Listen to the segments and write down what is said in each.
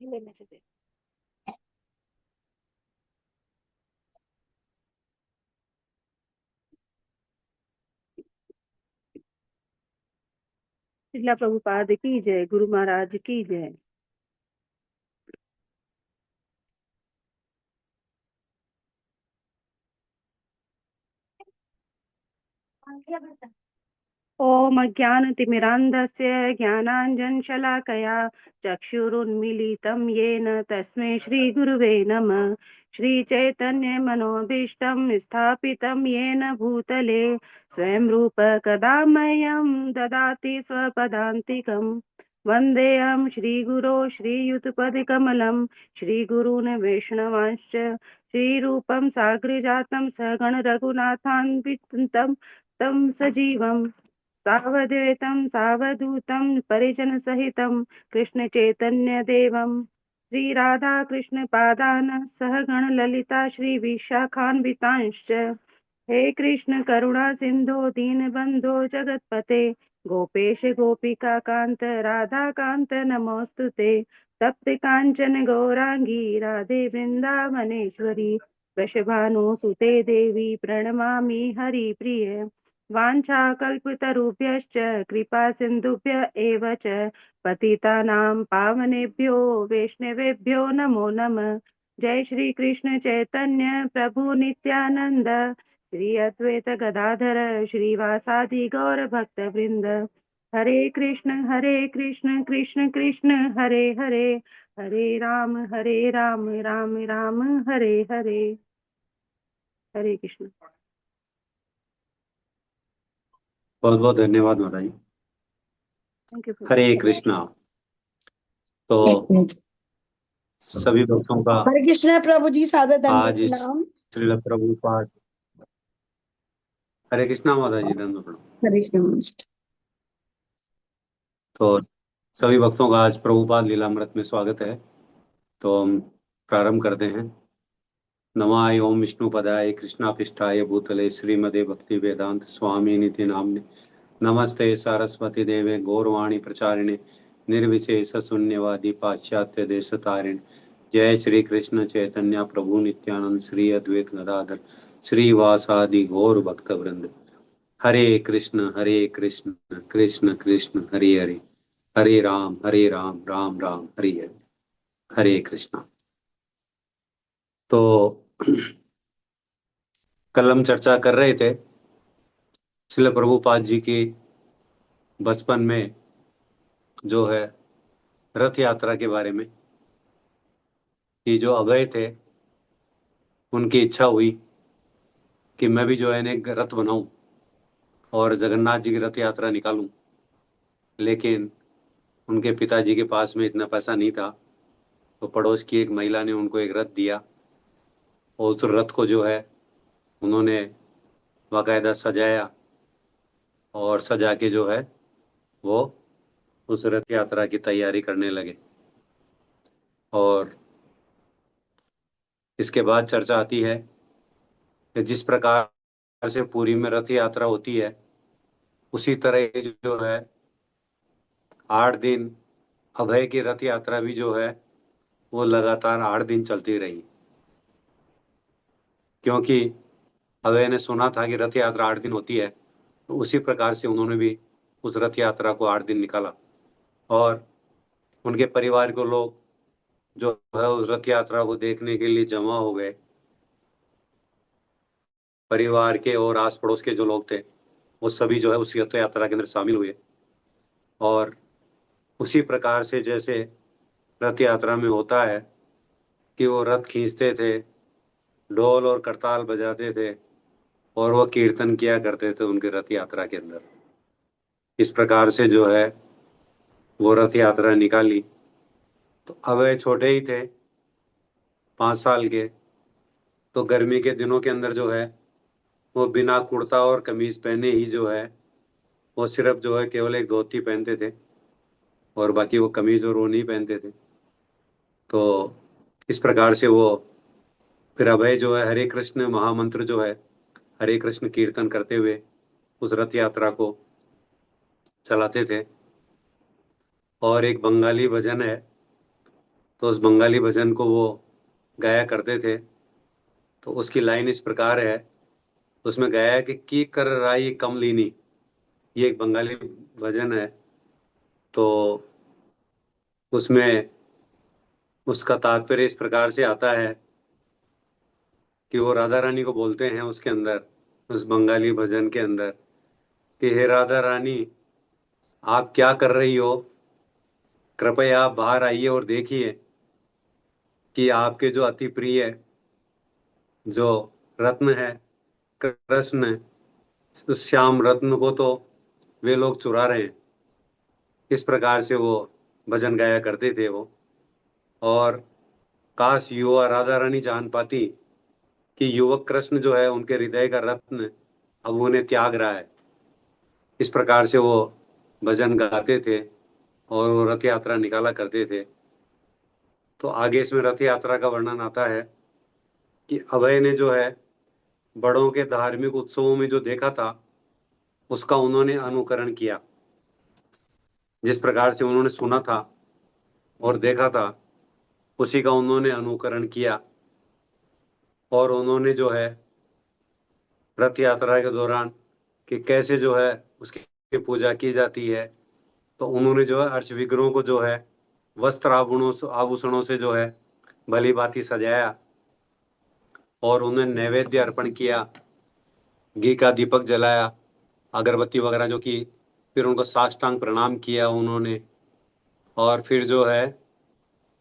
लेने से दे। श्रीला प्रभुपाद की जय, गुरु महाराज की जय। ओम अज्ञानतिमिरान्धस्य ज्ञानाञ्जनशलाकया चक्षुरुन्मीलितं येन तस्मै श्रीगुरुवे नमः। श्रीचैतन्यमनोभीष्टं स्थापितं येन भूतले स्वयं रूप कदा मह्यं ददाति स्वपदान्तिकम्। वन्देऽहं श्रीगुरो श्रीयुतपदकमलं श्रीगुरून् वैष्णवांश्च श्रीरूपं साग्रजातं सगण रघुनाथान्वितं तं सजीवम् सावधेतं सावधूतं परिजनसहितं कृष्णचैतन्यदेवं श्रीराधाकृष्णपादान् सहगण ललिता श्रीविशाखान्वितांश्च। हे कृष्ण करुणा सिन्धो दीनबन्धो जगत्पते गोपेश गोपिका कान्त राधाकान्त नमोऽस्तुते। तप्त काञ्चन गौरांगी राधे वृन्दावनेश्वरी वृषभानुसुते देवी प्रणमामि हरिप्रिये। वाञ्छाकल्पतरुभ्यश्च कृपा सिन्धुभ्य एव च पतितानां पावनेभ्यो वैष्णवेभ्यो नमो नमः। जय श्री कृष्ण चैतन्य प्रभु नित्यानंद श्री अद्वैत गदाधर श्रीवासादि गौर भक्त वृंद। हरे कृष्ण कृष्ण कृष्ण हरे हरे हरे राम राम राम हरे हरे। हरे कृष्ण। बहुत बहुत धन्यवाद महाराज। Thank you. हरे कृष्णा। तो सभी भक्तों का हरे कृष्णा प्रभु जी, सादर आज इस प्रणाम। श्रील प्रभुपाद। हरे कृष्णा माता जी, धन्यवाद। हरे कृष्ण। तो सभी भक्तों का आज प्रभुपाद लीलामृत में स्वागत है। तो हम प्रारंभ करते हैं। नमाय ओम विष्णुपदाय कृष्णापिष्टाय भूतले श्रीमदे भक्ति वेदांत स्वामी निति नामने नमस्ते सरस्वती देवे गौरवाणी प्रचारिणे निर्विशेष शून्यवादी पाश्चात्य देश तारिणे। जय श्री कृष्ण चैतन्य प्रभु नित्यानंद श्री अद्वैत गदाधर श्रीवासादि गौर भक्त वृंद। हरे कृष्ण कृष्ण कृष्ण हरे हरे हरे राम राम राम हरे हरे। हरे कृष्णा। तो कल हम चर्चा कर रहे थे श्रील प्रभुपाद जी की बचपन में जो है रथ यात्रा के बारे में, कि जो अभय थे उनकी इच्छा हुई कि मैं भी जो है एक रथ बनाऊं और जगन्नाथ जी की रथ यात्रा निकालूं, लेकिन उनके पिताजी के पास में इतना पैसा नहीं था। तो पड़ोस की एक महिला ने उनको एक रथ दिया और उस रथ को जो है उन्होंने बाकायदा सजाया और सजा के जो है वो उस रथ यात्रा की तैयारी करने लगे। और इसके बाद चर्चा आती है कि जिस प्रकार से पुरी में रथ यात्रा होती है उसी तरह जो है 8 दिन अभय की रथ यात्रा भी जो है वो लगातार 8 दिन चलती रही, क्योंकि अभय ने सुना था कि रथ यात्रा 8 दिन होती है। तो उसी प्रकार से उन्होंने भी उस रथ यात्रा को 8 दिन निकाला और उनके परिवार के लोग जो है उस रथ यात्रा को देखने के लिए जमा हो गए। परिवार के और आस पड़ोस के जो लोग थे वो सभी जो है उस रथ यात्रा के अंदर शामिल हुए। और उसी प्रकार से जैसे रथ यात्रा में होता है कि वो रथ खींचते थे, ढोल और करताल बजाते थे और वो कीर्तन किया करते थे उनके रथ यात्रा के अंदर। इस प्रकार से जो है वो रथ यात्रा निकाली। तो अब वे छोटे ही थे, 5 साल के। तो गर्मी के दिनों के अंदर जो है वो बिना कुर्ता और कमीज पहने ही जो है वो सिर्फ जो है केवल एक धोती पहनते थे और बाकी वो कमीज और वो नहीं पहनते थे। तो इस प्रकार से वो फिर अभय जो है हरे कृष्ण महामंत्र जो है हरे कृष्ण कीर्तन करते हुए उस रथ यात्रा को चलाते थे। और एक बंगाली भजन है, तो उस बंगाली भजन को वो गाया करते थे। तो उसकी लाइन इस प्रकार है, उसमें गाया है कि की कर राई कमलिनी। ये एक बंगाली भजन है। तो उसमें उसका तात्पर्य इस प्रकार से आता है कि वो राधा रानी को बोलते हैं उसके अंदर, उस बंगाली भजन के अंदर, कि हे राधा रानी, आप क्या कर रही हो? कृपया आप बाहर आइए और देखिए कि आपके जो अति प्रिय जो रत्न है, कृष्ण, उस श्याम रत्न को तो वे लोग चुरा रहे हैं। इस प्रकार से वो भजन गाया करते थे वो। और काश युवा राधा रानी जान पाती कि युवक कृष्ण जो है उनके हृदय का रत्न अब उन्हें त्याग रहा है। इस प्रकार से वो भजन गाते थे और वो रथ यात्रा निकाला करते थे। तो आगे इसमें रथ यात्रा का वर्णन आता है कि अभय ने जो है बड़ों के धार्मिक उत्सवों में जो देखा था उसका उन्होंने अनुकरण किया। जिस प्रकार से उन्होंने सुना था और देखा था उसी का उन्होंने अनुकरण किया। और उन्होंने जो है रथ यात्रा के दौरान कि कैसे जो है उसकी पूजा की जाती है, तो उन्होंने जो है अर्च विग्रहों को जो है वस्त्र आभूषणों से जो है भली भांति सजाया और उन्हें नैवेद्य अर्पण किया, घी का दीपक जलाया, अगरबत्ती वगैरह जो की, फिर उनको साष्टांग प्रणाम किया उन्होंने। और फिर जो है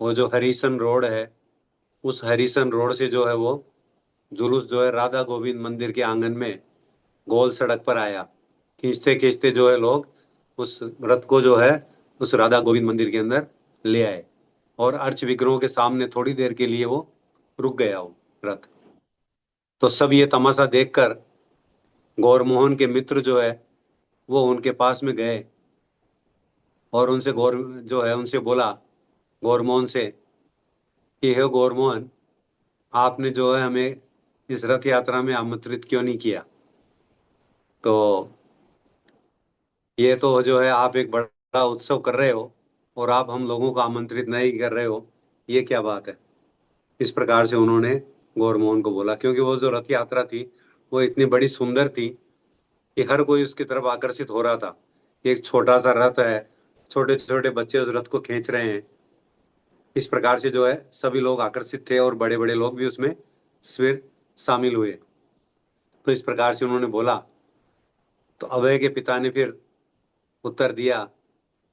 वो जो हरिसन रोड है, उस हरिसन रोड से जो है वो जुलूस जो है राधा गोविंद मंदिर के आंगन में गोल सड़क पर आया। खींचते खींचते जो है लोग उस रथ को जो है उस राधा गोविंद मंदिर के अंदर ले आए और अर्च विग्रहों के सामने थोड़ी देर के लिए वो रुक गया वो रथ। तो सब ये तमाशा देखकर गौरमोहन के मित्र जो है वो उनके पास में गए और उनसे गौर जो है उनसे बोला, गौरमोहन से, कि हे गौरमोहन, आपने जो है हमें इस रथ यात्रा में आमंत्रित क्यों नहीं किया? तो ये तो जो है आप एक बड़ा उत्सव कर रहे हो और आप हम लोगों को आमंत्रित नहीं कर रहे हो, ये क्या बात है? इस प्रकार से उन्होंने गौरमोहन को बोला, क्योंकि वो जो रथ यात्रा थी वो इतनी बड़ी सुंदर थी कि हर कोई उसकी तरफ आकर्षित हो रहा था। एक छोटा सा रथ है, छोटे छोटे बच्चे उस रथ को खींच रहे हैं। इस प्रकार से जो है सभी लोग आकर्षित थे और बड़े बड़े लोग भी उसमें फिर शामिल हुए। तो इस प्रकार से उन्होंने बोला। तो अभय के पिता ने फिर उत्तर दिया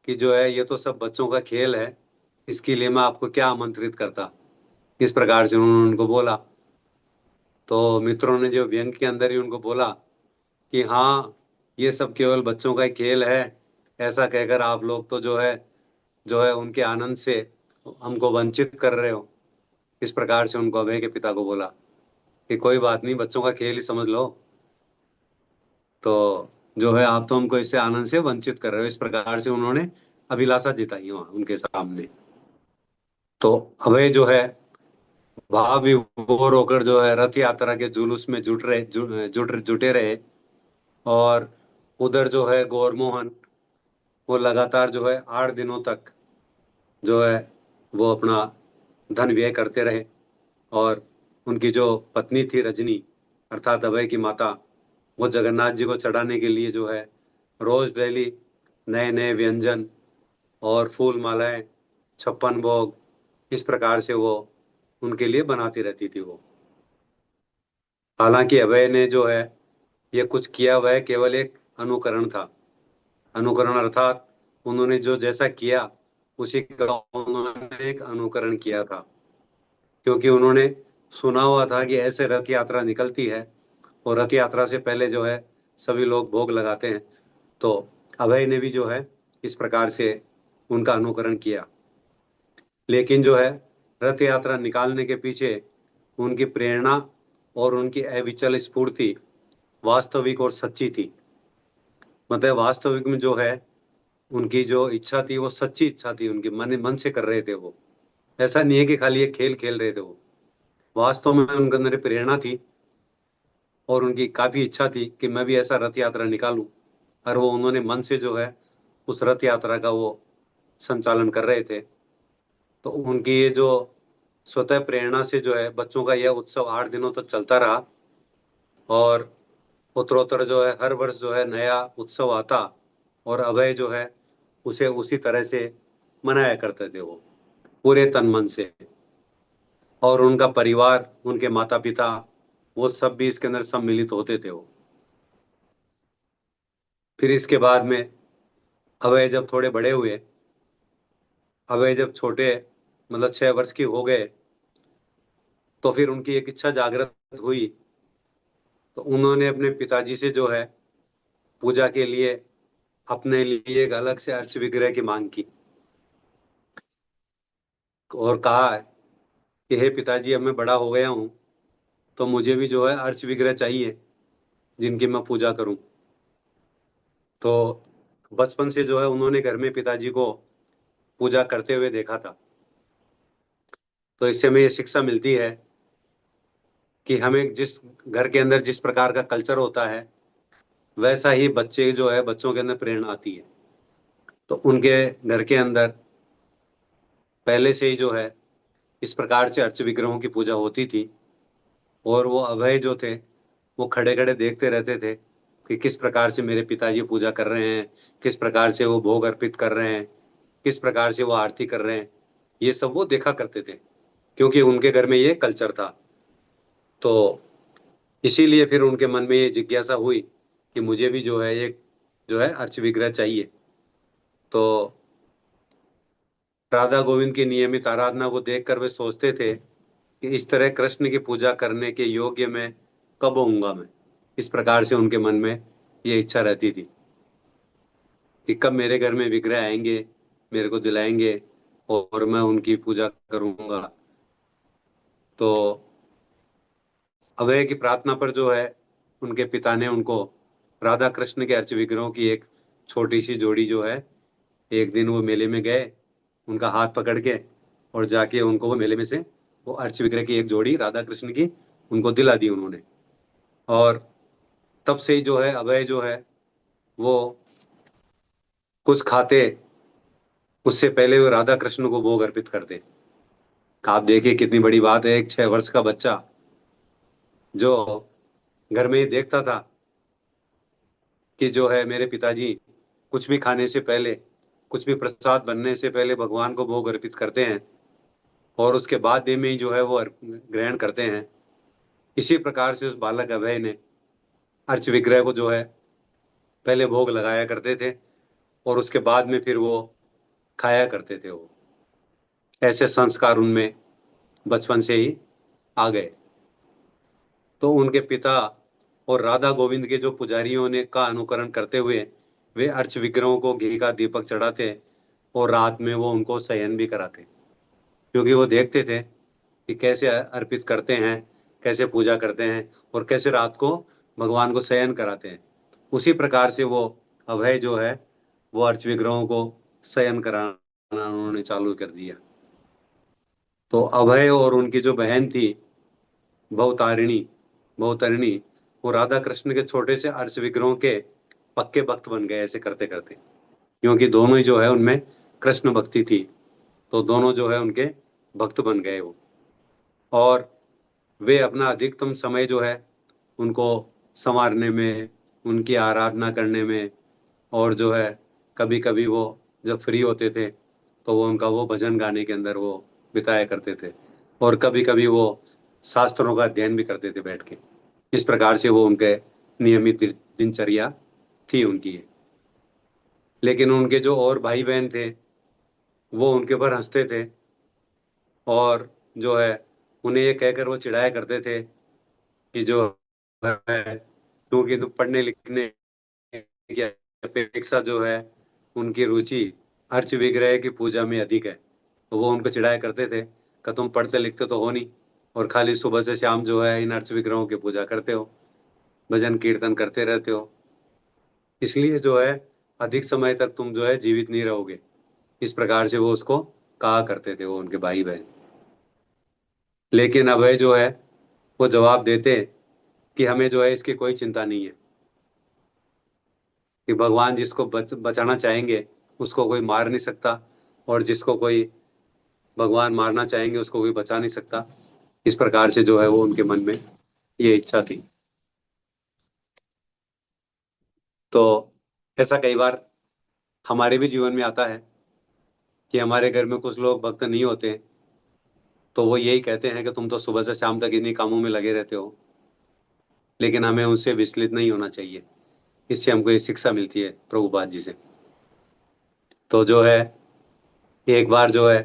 कि जो है ये तो सब बच्चों का खेल है, इसके लिए मैं आपको क्या आमंत्रित करता। इस प्रकार से उन्होंने उनको बोला। तो मित्रों ने जो व्यंग के अंदर ही उनको बोला कि हाँ, ये सब केवल बच्चों का ही खेल है, ऐसा कहकर आप लोग तो जो है उनके आनंद से हमको वंचित कर रहे हो। इस प्रकार से उनको अभय के पिता को बोला कि कोई बात नहीं, बच्चों का खेल ही समझ लो। तो जो है आप तो हमको इससे आनंद से वंचित कर रहे हो। इस प्रकार से उन्होंने अभिलाषा जताई वहां उनके सामने। तो अभय जो है भाव विभोर होकर जो है रथ यात्रा के जुलूस में जुटे रहे। और उधर जो है गौरमोहन वो लगातार जो है 8 दिनों तक जो है वो अपना धन व्यय करते रहे। और उनकी जो पत्नी थी रजनी, अर्थात अभय की माता, वो जगन्नाथ जी को चढ़ाने के लिए जो है रोज डेली नए नए व्यंजन और फूल मालाएं, 56 भोग, इस प्रकार से वो उनके लिए बनाती रहती थी वो। हालांकि अभय ने जो है ये कुछ किया वह केवल एक अनुकरण था। अनुकरण अर्थात उन्होंने जो जैसा किया उसी का उन्होंने एक अनुकरण किया था, क्योंकि उन्होंने सुना हुआ था कि ऐसे रथ यात्रा निकलती है और रथ यात्रा से पहले जो है सभी लोग भोग लगाते हैं। तो अभय ने भी जो है इस प्रकार से उनका अनुकरण किया। लेकिन जो है रथ यात्रा निकालने के पीछे उनकी प्रेरणा और उनकी अविचल स्फूर्ति वास्तविक और सच्ची थी। मतलब वास्तविक में जो है उनकी जो इच्छा थी वो सच्ची इच्छा थी, उनके मन मन से कर रहे थे वो। ऐसा नहीं है कि खाली ये खेल खेल रहे थे वो, वास्तव में उनके अंदर प्रेरणा थी और उनकी काफी इच्छा थी कि मैं भी ऐसा रथ यात्रा निकालूं। और वो उन्होंने मन से जो है उस रथ यात्रा का वो संचालन कर रहे थे। तो तो उनकी ये जो स्वतः प्रेरणा से जो है बच्चों का यह उत्सव 8 दिनों तक चलता रहा। और उत्तरोत्तर जो है हर वर्ष जो है नया उत्सव आता, और अभय जो है उसे उसी तरह से मनाया करते थे वो, पूरे तन मन से। और उनका परिवार, उनके माता पिता, वो सब भी इसके अंदर सम्मिलित होते थे वो। फिर इसके बाद में अभय जब थोड़े बड़े हुए, अभय जब छोटे मतलब 6 वर्ष की हो गए, तो फिर उनकी एक इच्छा जागृत हुई। तो उन्होंने अपने पिताजी से जो है पूजा के लिए अपने लिए एक अलग से अर्च विग्रह की मांग की, और कहा है कि हे पिताजी, अब मैं बड़ा हो गया हूँ, तो मुझे भी जो है अर्च विग्रह चाहिए जिनकी मैं पूजा करूं। तो बचपन से जो है उन्होंने घर में पिताजी को पूजा करते हुए देखा था। तो इससे हमें ये शिक्षा मिलती है कि हमें जिस घर के अंदर जिस प्रकार का कल्चर होता है, वैसा ही बच्चे जो है बच्चों के अंदर प्रेरणा आती है। तो उनके घर के अंदर पहले से ही जो है इस प्रकार से अर्च विग्रहों की पूजा होती थी। और वो अभय जो थे वो खड़े खड़े देखते रहते थे कि किस प्रकार से मेरे पिताजी पूजा कर रहे हैं, किस प्रकार से वो भोग अर्पित कर रहे हैं, किस प्रकार से वो आरती कर रहे हैं। ये सब वो देखा करते थे, क्योंकि उनके घर में ये कल्चर था। तो इसीलिए फिर उनके मन में ये जिज्ञासा हुई कि मुझे भी जो है एक जो है अर्च विग्रह चाहिए। तो राधा गोविंद की नियमित आराधना को देखकर वे सोचते थे कि इस तरह कृष्ण की पूजा करने के योग्य मैं कब होऊंगा मैं। इस प्रकार से उनके मन में ये इच्छा रहती थी कि कब मेरे घर में विग्रह आएंगे, मेरे को दिलाएंगे, और मैं उनकी पूजा करूंगा। तो अभय की प्रार्थना पर जो है उनके पिता ने उनको राधा कृष्ण के अर्च विग्रहों की एक छोटी सी जोड़ी जो है, एक दिन वो मेले में गए उनका हाथ पकड़ के, और जाके उनको वो मेले में से वो अर्च विग्रह की एक जोड़ी राधा कृष्ण की उनको दिला दी उन्होंने। और तब से ही जो है अभय जो है वो कुछ खाते उससे पहले वो राधा कृष्ण को भोग अर्पित करते। आप देखिए कितनी बड़ी बात है, एक 6 वर्ष का बच्चा जो घर में ही देखता था कि जो है मेरे पिताजी कुछ भी खाने से पहले, कुछ भी प्रसाद बनने से पहले भगवान को भोग अर्पित करते हैं, और उसके बाद में ही जो है वो ग्रहण करते हैं। इसी प्रकार से उस बालक अभय ने अर्च विग्रह को जो है पहले भोग लगाया करते थे, और उसके बाद में फिर वो खाया करते थे वो। ऐसे संस्कार उनमें बचपन से ही आ गए। तो उनके पिता और राधा गोविंद के जो पुजारियों ने का अनुकरण करते हुए वे अर्च विग्रहों को घी का दीपक चढ़ाते, और रात में वो उनको शयन भी कराते, क्योंकि वो देखते थे कि कैसे अर्पित करते हैं, कैसे पूजा करते हैं, और कैसे रात को भगवान को शयन कराते हैं। उसी प्रकार से वो अभय जो है वो अर्च विग्रहों को शयन कराना उन्होंने चालू कर दिया। तो अभय और उनकी जो बहन थी भवतारिणी, भवतारिणी, वो राधा कृष्ण के छोटे से अर्च विग्रहों के पक्के भक्त बन गए ऐसे करते करते, क्योंकि दोनों ही जो है उनमें कृष्ण भक्ति थी। तो दोनों जो है उनके भक्त बन गए वो। और वे अपना अधिकतम समय जो है उनको संवारने में, उनकी आराधना करने में, और जो है कभी कभी वो जब फ्री होते थे तो वो उनका वो भजन गाने के अंदर वो बिताया करते थे, और कभी कभी वो शास्त्रों का अध्ययन भी करते थे बैठ के। इस प्रकार से वो उनके नियमित दिनचर्या थी उनकी ये। लेकिन उनके जो और भाई बहन थे वो उनके ऊपर हंसते थे, और जो है उन्हें ये कहकर वो चिढ़ाया करते थे कि जो है क्योंकि तो पढ़ने लिखने की अपेक्षा जो है उनकी रुचि अर्च विग्रह की पूजा में अधिक है। तो वो उनको चिढ़ाया करते थे कि तुम पढ़ते लिखते तो हो नहीं, और खाली सुबह से शाम जो है इन अर्च विग्रहों की पूजा करते हो, भजन कीर्तन करते रहते हो, इसलिए जो है अधिक समय तक तुम जो है जीवित नहीं रहोगे। इस प्रकार से वो उसको कहा करते थे वो उनके भाई बहन। लेकिन अभय जो है वो जवाब देते कि हमें जो है इसकी कोई चिंता नहीं है, कि भगवान जिसको बचाना चाहेंगे उसको कोई मार नहीं सकता, और जिसको कोई भगवान मारना चाहेंगे उसको कोई बचा नहीं सकता। इस प्रकार से जो है वो उनके मन में ये इच्छा थी। तो ऐसा कई बार हमारे भी जीवन में आता है कि हमारे घर में कुछ लोग भक्त नहीं होते, तो वो यही कहते हैं कि तुम तो सुबह से शाम तक इन्हीं कामों में लगे रहते हो। लेकिन हमें उनसे विचलित नहीं होना चाहिए। इससे हमको ये शिक्षा मिलती है प्रभुपाद जी से। तो जो है एक बार जो है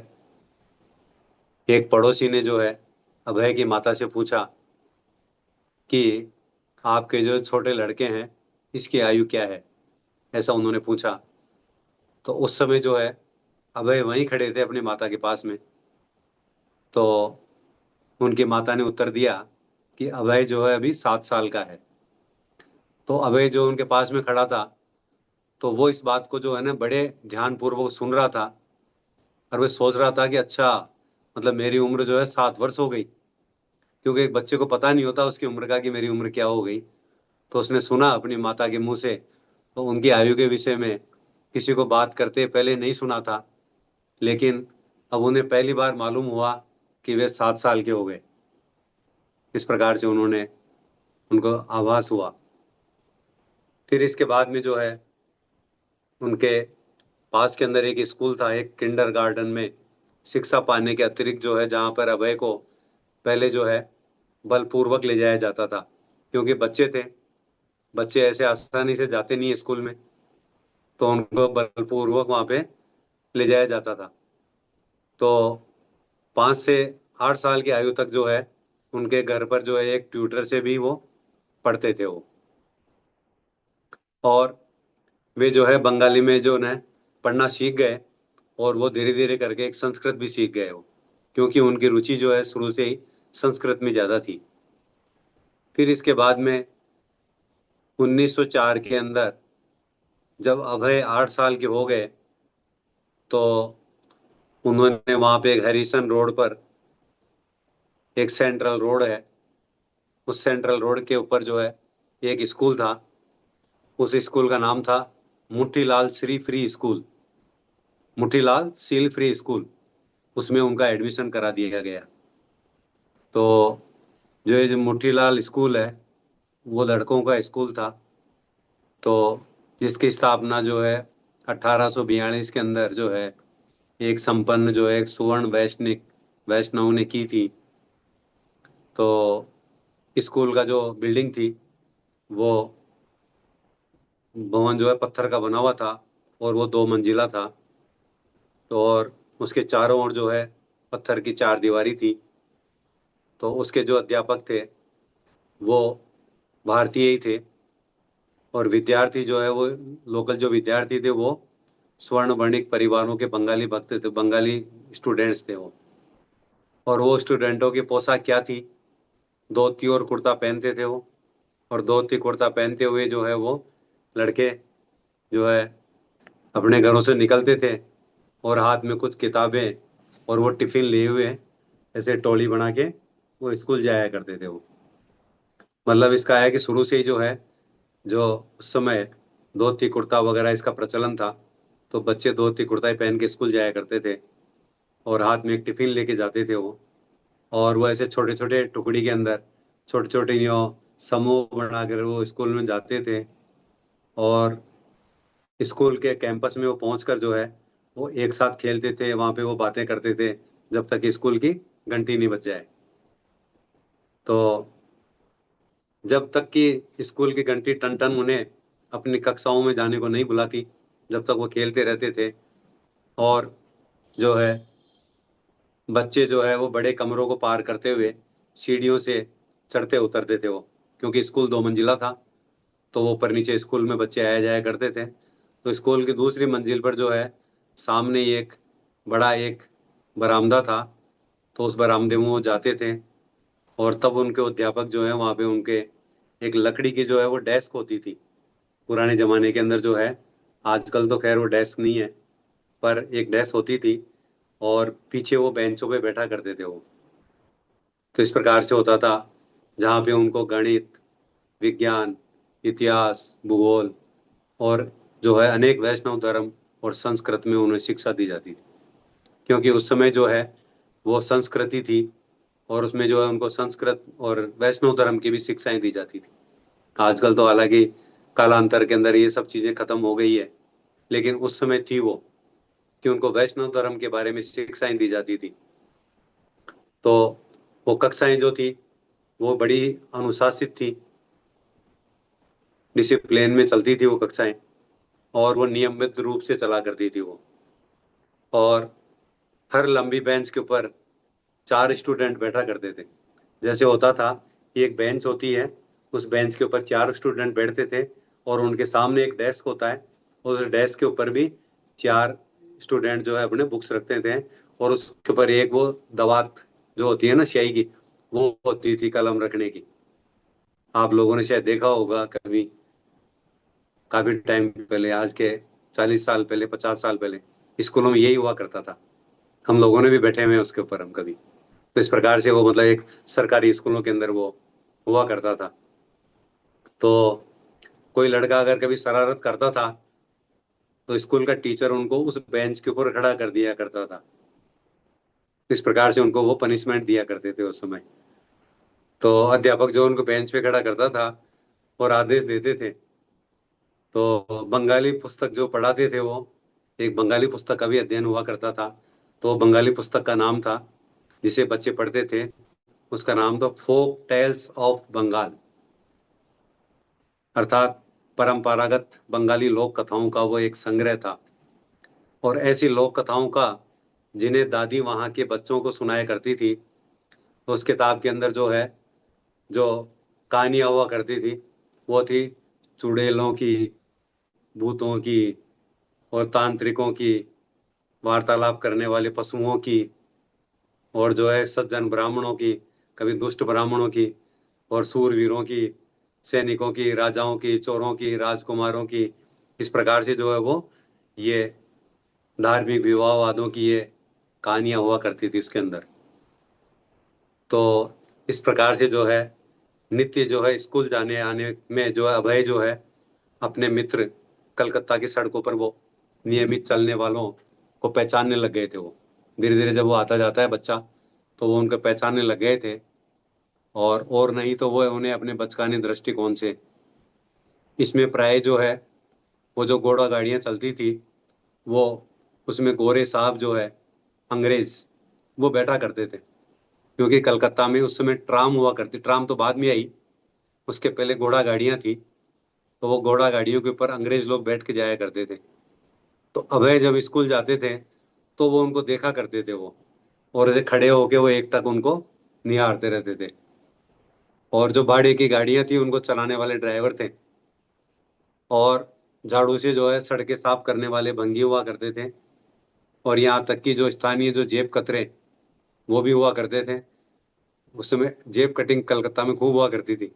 एक पड़ोसी ने जो है अभय की माता से पूछा कि आपके जो छोटे लड़के हैं इसकी आयु क्या है, ऐसा उन्होंने पूछा। तो उस समय जो है अभय वहीं खड़े थे अपनी माता के पास में। तो उनकी माता ने उत्तर दिया कि अभय जो है अभी 7 साल का है। तो अभय जो उनके पास में खड़ा था, तो वो इस बात को जो है ना बड़े ध्यान पूर्वक सुन रहा था। और वो सोच रहा था कि अच्छा, मतलब मेरी उम्र जो है 7 वर्ष हो गई। क्योंकि एक बच्चे को पता नहीं होता उसकी उम्र का कि मेरी उम्र क्या हो गई। तो उसने सुना अपनी माता के मुंह से, तो उनकी आयु के विषय में किसी को बात करते पहले नहीं सुना था। लेकिन अब उन्हें पहली बार मालूम हुआ कि वे 7 साल के हो गए। इस प्रकार से उन्होंने उनको आभास हुआ। फिर इसके बाद में जो है उनके पास के अंदर एक स्कूल था, एक किंडर गार्डन में शिक्षा पाने के अतिरिक्त जो है, जहाँ पर अभय को पहले जो है बलपूर्वक ले जाया जाता था। क्योंकि बच्चे थे, बच्चे ऐसे आसानी से जाते नहीं है स्कूल में, तो उनको बलपूर्वक वहाँ पे ले जाया जाता था। तो 5 से 8 साल की आयु तक जो है उनके घर पर जो है एक ट्यूटर से भी वो पढ़ते थे वो। और वे जो है बंगाली में जो है पढ़ना सीख गए, और वो धीरे धीरे करके एक संस्कृत भी सीख गए वो, क्योंकि उनकी रुचि जो है शुरू से ही संस्कृत में ज़्यादा थी। फिर इसके बाद में 1904 के अंदर जब अभय 8 साल के हो गए, तो उन्होंने वहाँ पे एक हरिसन रोड पर एक सेंट्रल रोड है, उस सेंट्रल रोड के ऊपर जो है एक स्कूल था। उस स्कूल का नाम था Mutthilal Shri free school, Mutthilal Seal free school. उसमें उनका एडमिशन करा दिया गया। तो जो ये जो मुट्ठीलाल स्कूल है वो लड़कों का स्कूल था। तो जिसकी स्थापना जो है 1842 के अंदर जो है एक संपन्न जो है एक सुवर्ण वैष्णव ने की थी। तो स्कूल का जो बिल्डिंग थी वो भवन जो है पत्थर का बना हुआ था, और वो 2 मंजिला था। तो और उसके चारों ओर जो है पत्थर की चार दीवारी थी। तो उसके जो अध्यापक थे वो भारतीय ही थे, और विद्यार्थी जो है वो लोकल जो विद्यार्थी थे वो स्वर्ण वर्णिक परिवारों के बंगाली भक्त थे, बंगाली स्टूडेंट्स थे वो। और वो स्टूडेंटों की पोशाक क्या थी, धोती और कुर्ता पहनते थे वो। और धोती कुर्ता पहनते हुए जो है वो लड़के जो है अपने घरों से निकलते थे, और हाथ में कुछ किताबें और वो टिफिन लिए हुए ऐसे टोली बना के वो स्कूल जाया करते थे वो। मतलब इसका है कि शुरू से ही जो है, जो उस समय धोती कुर्ता वगैरह इसका प्रचलन था, तो बच्चे धोती कुर्ता ही पहन के स्कूल जाया करते थे, और हाथ में एक टिफिन लेके जाते थे वो। और वो ऐसे छोटे छोटे टुकड़ी के अंदर छोटे छोटे यो समूह बनाकर वो स्कूल में जाते थे। और स्कूल के कैंपस में वो पहुंचकर जो है वो एक साथ खेलते थे, वहां पे वो बातें करते थे जब तक स्कूल की घंटी नहीं बज जाए। तो जब तक कि स्कूल की घंटी टन टन उन्हें अपनी कक्षाओं में जाने को नहीं बुलाती, जब तक वो खेलते रहते थे। और जो है बच्चे जो है वो बड़े कमरों को पार करते हुए सीढ़ियों से चढ़ते उतरते थे वो, क्योंकि स्कूल 2 मंजिला था। तो वो ऊपर नीचे स्कूल में बच्चे आया जाया करते थे। तो स्कूल की दूसरी मंजिल पर जो है सामने ही एक बड़ा एक बरामदा था। तो उस बरामदे में वो जाते थे, और तब उनके अध्यापक जो है वहाँ पे उनके एक लकड़ी की जो है वो डेस्क होती थी पुराने जमाने के अंदर जो है। आजकल तो खैर वो डेस्क नहीं है, पर एक डेस्क होती थी, और पीछे वो बेंचों पे बैठा करते थे वो। तो इस प्रकार से होता था, जहाँ पे उनको गणित, विज्ञान, इतिहास, भूगोल, और जो है अनेक वैष्णव धर्म और संस्कृत में उन्हें शिक्षा दी जाती थी। क्योंकि उस समय जो है वो संस्कृति थी, और उसमें जो है उनको संस्कृत और वैष्णव धर्म की भी शिक्षाएं दी जाती थी। आजकल तो हालांकि कालांतर के अंदर ये सब चीजें खत्म हो गई है, लेकिन उस समय थी वो, कि उनको वैष्णव धर्म के बारे में शिक्षाएं दी जाती थी। तो वो कक्षाएं जो थी वो बड़ी अनुशासित थी, डिसिप्लिन में चलती थी वो कक्षाएं, और वो नियमित रूप से चला करती थी वो। और हर लंबी बेंच के ऊपर 4 स्टूडेंट बैठा करते थे। जैसे होता था कि एक बेंच होती है, उस बेंच के ऊपर 4 स्टूडेंट बैठते थे, और उनके सामने एक डेस्क होता है, उस डेस्क के ऊपर भी 4 स्टूडेंट जो है अपने बुक्स रखते थे, और उसके ऊपर एक वो दवात जो होती है ना स्याही की, वो होती थी कलम रखने की। आप लोगों ने शायद देखा होगा कभी, काफी टाइम पहले, आज के 40 साल पहले, 50 साल पहले स्कूलों में यही हुआ करता था। हम लोगों ने भी बैठे हुए हैं उसके ऊपर हम कभी। तो इस प्रकार से वो मतलब एक सरकारी स्कूलों के अंदर वो हुआ करता था। तो कोई लड़का अगर कभी शरारत करता था, तो स्कूल का टीचर उनको उस बेंच के ऊपर खड़ा कर दिया करता था। इस प्रकार से उनको वो पनिशमेंट दिया करते थे उस समय। तो अध्यापक जो उनको बेंच पे खड़ा करता था और आदेश देते थे, तो बंगाली पुस्तक जो पढ़ाते थे वो, एक बंगाली पुस्तक का भी अध्ययन हुआ करता था। तो बंगाली पुस्तक का नाम था, जिसे बच्चे पढ़ते थे, उसका नाम था फोक टेल्स ऑफ बंगाल, अर्थात परंपरागत बंगाली लोक कथाओं का वो एक संग्रह था। और ऐसी लोक कथाओं का जिन्हें दादी वहां के बच्चों को सुनाया करती थी, तो उस किताब के अंदर जो है, जो कहानियां हुआ करती थी, वो थी चुड़ैलों की, भूतों की, और तांत्रिकों की, वार्तालाप करने वाले पशुओं की, और जो है सज्जन ब्राह्मणों की, कभी दुष्ट ब्राह्मणों की, और सूरवीरों की, सैनिकों की, राजाओं की, चोरों की, राजकुमारों की। इस प्रकार से जो है वो ये धार्मिक विवाहवादों की ये कहानियां हुआ करती थी इसके अंदर। तो इस प्रकार से जो है नित्य जो है स्कूल जाने आने में जो है अभय जो है अपने मित्र कलकत्ता की सड़कों पर वो नियमित चलने वालों को पहचानने लग गए थे। वो धीरे धीरे जब वो आता जाता है बच्चा, तो वो उनको पहचानने लग गए थे। और नहीं तो वो उन्हें अपने बचकाने दृष्टिकोण से, इसमें प्राय जो है वो जो घोड़ा गाड़ियां चलती थी, वो उसमें गोरे साहब जो है अंग्रेज, वो बैठा करते थे। क्योंकि कलकत्ता में उस समय ट्राम हुआ करती, ट्राम तो बाद में आई, उसके पहले घोड़ा गाड़ियां थी। तो वो घोड़ा गाड़ियों के ऊपर अंग्रेज लोग बैठ के जाया करते थे। तो अभय जब स्कूल जाते थे, तो वो उनको देखा करते थे वो, और ऐसे खड़े होके वो एकटक उनको निहारते रहते थे। और जो भाड़े की गाड़ियां थी उनको चलाने वाले ड्राइवर थे, और झाड़ू से जो है सड़कें साफ करने वाले भंगी हुआ करते थे। और यहाँ तक कि जो स्थानीय जो जेब कतरे, वो भी हुआ करते थे। उस समय जेब कटिंग कलकत्ता में खूब हुआ करती थी,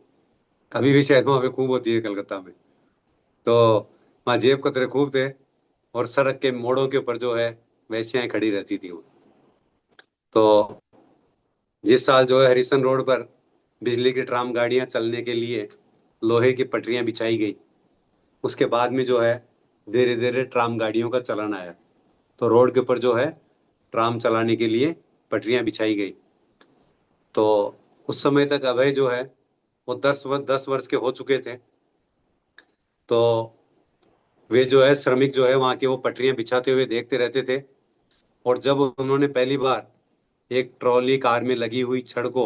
अभी भी शायद वहाँ पे खूब होती है कलकत्ता में। तो वहाँ जेब कतरे खूब थे, और सड़क के मोड़ों के ऊपर जो है वैश्याएं खड़ी रहती थी वो। तो जिस साल जो है हरिसन रोड पर बिजली की ट्राम गाड़ियां चलने के लिए लोहे की पटरियां बिछाई गई, उसके बाद में जो है धीरे धीरे ट्राम गाड़ियों का चलन आया। तो रोड के ऊपर जो है ट्राम चलाने के लिए पटरियां बिछाई गई। तो उस समय तक अभय जो है वो 10 वर्ष के हो चुके थे। तो वे जो है श्रमिक जो है वहां के वो पटरियां बिछाते हुए देखते रहते थे। और जब उन्होंने पहली बार एक ट्रॉली कार में लगी हुई छड़ को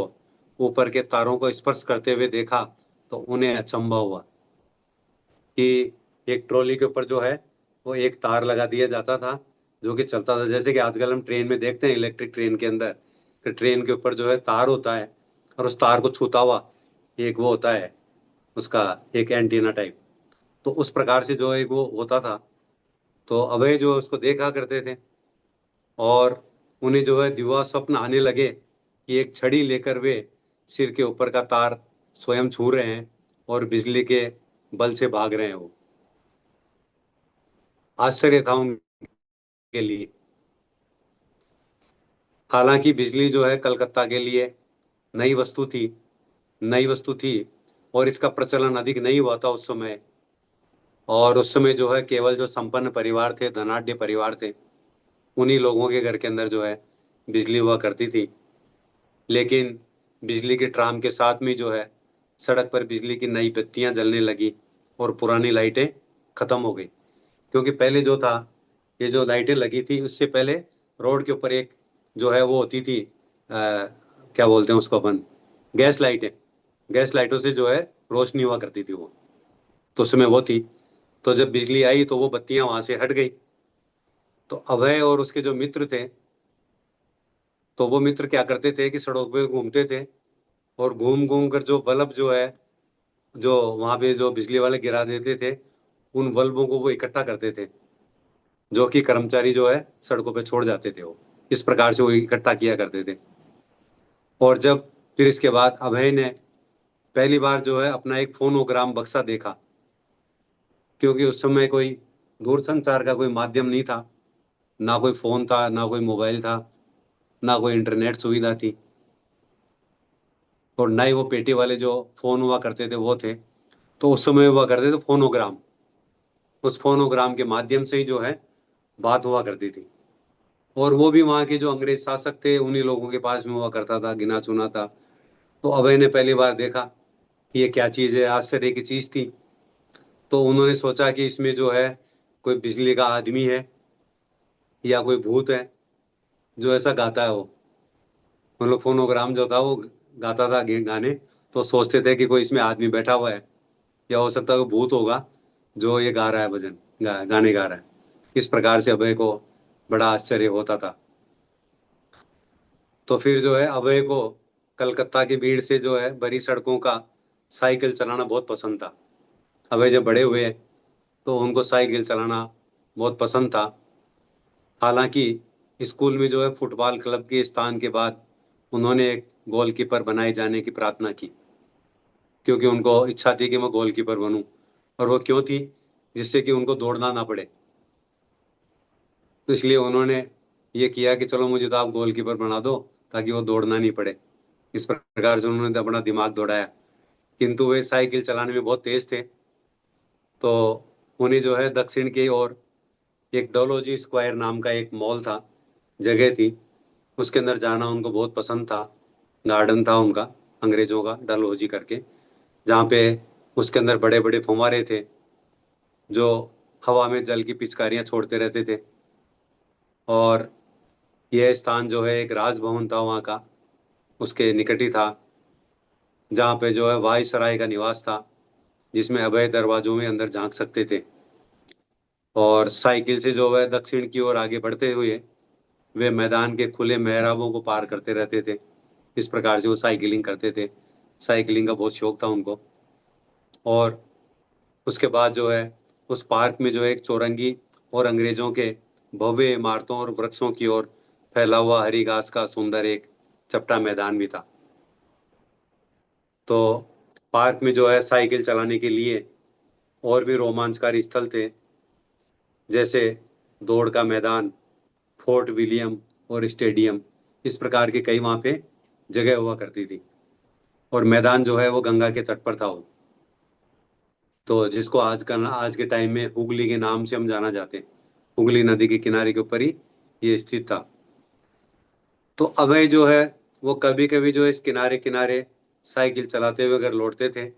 ऊपर के तारों को स्पर्श करते हुए देखा, तो उन्हें अचंभा हुआ कि एक ट्रॉली के ऊपर जो है वो एक तार लगा दिया जाता था, जो कि चलता था। जैसे कि आजकल हम ट्रेन में देखते हैं, इलेक्ट्रिक ट्रेन के अंदर, कि ट्रेन के ऊपर जो है तार होता है, और उस तार को छूता हुआ एक वो होता है, उसका एक एंटीना टाइप। तो उस प्रकार से जो है वो होता था। तो अभय जो है उसको देखा करते थे, और उन्हें जो है दिवा स्वप्न आने लगे कि एक छड़ी लेकर वे सिर के ऊपर का तार स्वयं छू रहे हैं, और बिजली के बल से भाग रहे हैं वो। आश्चर्य था उनके लिए। हालांकि बिजली जो है कलकत्ता के लिए नई वस्तु थी, नई वस्तु थी, और इसका प्रचलन अधिक नहीं हुआ था उस समय। और उस समय जो है केवल जो संपन्न परिवार थे, धनाढ्य परिवार थे, उन्हीं लोगों के घर के अंदर जो है बिजली हुआ करती थी, लेकिन बिजली के ट्राम के साथ में जो है सड़क पर बिजली की नई बत्तियां जलने लगी और पुरानी लाइटें खत्म हो गई। क्योंकि पहले जो था, ये जो लाइटें लगी थी उससे पहले रोड के ऊपर एक जो है वो होती थी, क्या बोलते हैं उसको अपन, गैस लाइटें। गैस लाइटों से जो है रोशनी हुआ करती थी वो, तो उसमें वो थी। तो जब बिजली आई तो वो बत्तियां वहां से हट गई। तो अभय और उसके जो मित्र थे, तो वो मित्र क्या करते थे कि सड़क पे घूमते थे और घूम घूम कर जो बल्ब जो है, जो वहां पे जो बिजली वाले गिरा देते थे, उन बल्बों को वो इकट्ठा करते थे, जो कि कर्मचारी जो है सड़कों पे छोड़ जाते थे। वो इस प्रकार से वो इकट्ठा किया करते थे। और जब फिर इसके बाद अभय ने पहली बार जो है अपना एक फोनोग्राम बक्सा देखा, क्योंकि उस समय कोई दूरसंचार का कोई माध्यम नहीं था, ना कोई फोन था, ना कोई मोबाइल था, ना कोई इंटरनेट सुविधा थी, और ना ही वो पेटी वाले जो फोन हुआ करते थे वो थे। तो उस समय हुआ करते थे फोनोग्राम। उस फोनोग्राम के माध्यम से ही जो है बात हुआ करती थी। और वो भी वहाँ के जो अंग्रेज शासक थे उन्हीं लोगों के पास में हुआ करता था, गिना चुना था। तो अभय ने पहली बार देखा ये क्या चीज़ है, आश्चर्य की चीज़ थी। तो उन्होंने सोचा कि इसमें जो है कोई बिजली का आदमी है या कोई भूत है जो ऐसा गाता है। वो मतलब फोनोग्राम जो था वो गाता था गाने। तो सोचते थे कि कोई इसमें आदमी बैठा हुआ है, या हो सकता है कोई भूत होगा जो ये गा रहा है, भजन गाने गा रहा है। इस प्रकार से अभय को बड़ा आश्चर्य होता था। तो फिर जो है अभय को कलकत्ता की भीड़ से जो है भरी सड़कों का साइकिल चलाना बहुत पसंद था। अभय जब बड़े हुए तो उनको साइकिल चलाना बहुत पसंद था। हालांकि स्कूल में जो है फुटबॉल क्लब के स्थान के बाद उन्होंने एक गोलकीपर बनाए जाने की प्रार्थना की, क्योंकि उनको इच्छा थी कि मैं गोलकीपर बनूं। और वो क्यों थी? जिससे कि उनको दौड़ना ना पड़े। तो इसलिए उन्होंने ये किया कि चलो मुझे तो आप गोलकीपर बना दो, ताकि वो दौड़ना नहीं पड़े। इस प्रकार से उन्होंने अपना दिमाग दौड़ाया। किंतु वे साइकिल चलाने में बहुत तेज थे। तो उन्हें जो है दक्षिण की ओर एक डोलोजी स्क्वायर नाम का एक मॉल था, जगह थी, उसके अंदर जाना उनको बहुत पसंद था। गार्डन था उनका, अंग्रेजों का, डलहौजी करके, जहाँ पे उसके अंदर बड़े बड़े फुव्वारे थे जो हवा में जल की पिचकारियां छोड़ते रहते थे। और यह स्थान जो है एक राजभवन था वहाँ का, उसके निकट ही था, जहाँ पे जो है वायसराय का निवास था, जिसमें अभय दरवाजों में अंदर झांक सकते थे। और साइकिल से जो है दक्षिण की ओर आगे बढ़ते हुए वे मैदान के खुले मेहराबों को पार करते रहते थे। इस प्रकार से वो साइकिलिंग करते थे। साइकिलिंग का बहुत शौक था उनको। और उसके बाद जो है उस पार्क में जो है एक चौरंगी और अंग्रेजों के भव्य इमारतों और वृक्षों की ओर फैला हुआ हरी घास का सुंदर एक चपटा मैदान भी था। तो पार्क में जो है साइकिल चलाने के लिए और भी रोमांचकारी स्थल थे, जैसे दौड़ का मैदान, फोर्ट विलियम और स्टेडियम। इस प्रकार के कई वहाँ पे जगह हुआ करती थी। और मैदान जो है वो गंगा के तट पर था वो, तो जिसको आज के टाइम में हुगली के नाम से हम जाना जाते हैं। हुगली नदी के किनारे के ऊपर ही ये स्थित था। तो अभय जो है वो कभी कभी जो है इस किनारे किनारे साइकिल चलाते हुए अगर लौटते थे,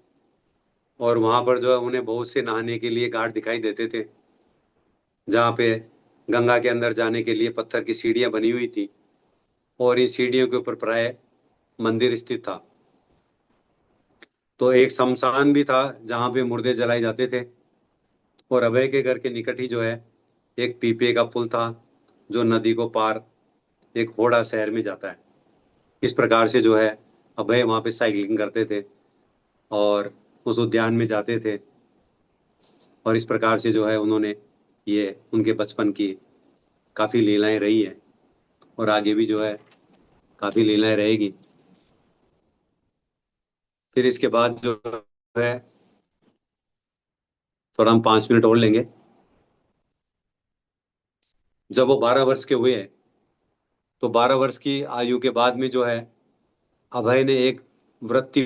और वहां पर जो है उन्हें बहुत से नहाने के लिए घाट दिखाई देते थे, जहाँ पे गंगा के अंदर जाने के लिए पत्थर की सीढ़ियां बनी हुई थी, और इन सीढ़ियों के ऊपर प्राय मंदिर स्थित था। तो एक शमशान भी था जहाँ पे मुर्दे जलाए जाते थे। और अभय के घर के निकट ही जो है एक पीपे का पुल था, जो नदी को पार एक होड़ा शहर में जाता है। इस प्रकार से जो है अभय वहाँ पे साइकिलिंग करते थे और उस उद्यान में जाते थे। और इस प्रकार से जो है उन्होंने, ये उनके बचपन की काफ़ी लीलाएं रही है, और आगे भी जो है काफ़ी लीलाएं रहेगी। फिर इसके बाद जो है थोड़ा हम 5 मिनट और लेंगे। जब वो 12 वर्ष के हुए, तो 12 वर्ष की आयु के बाद में जो है अभय ने वृत्ति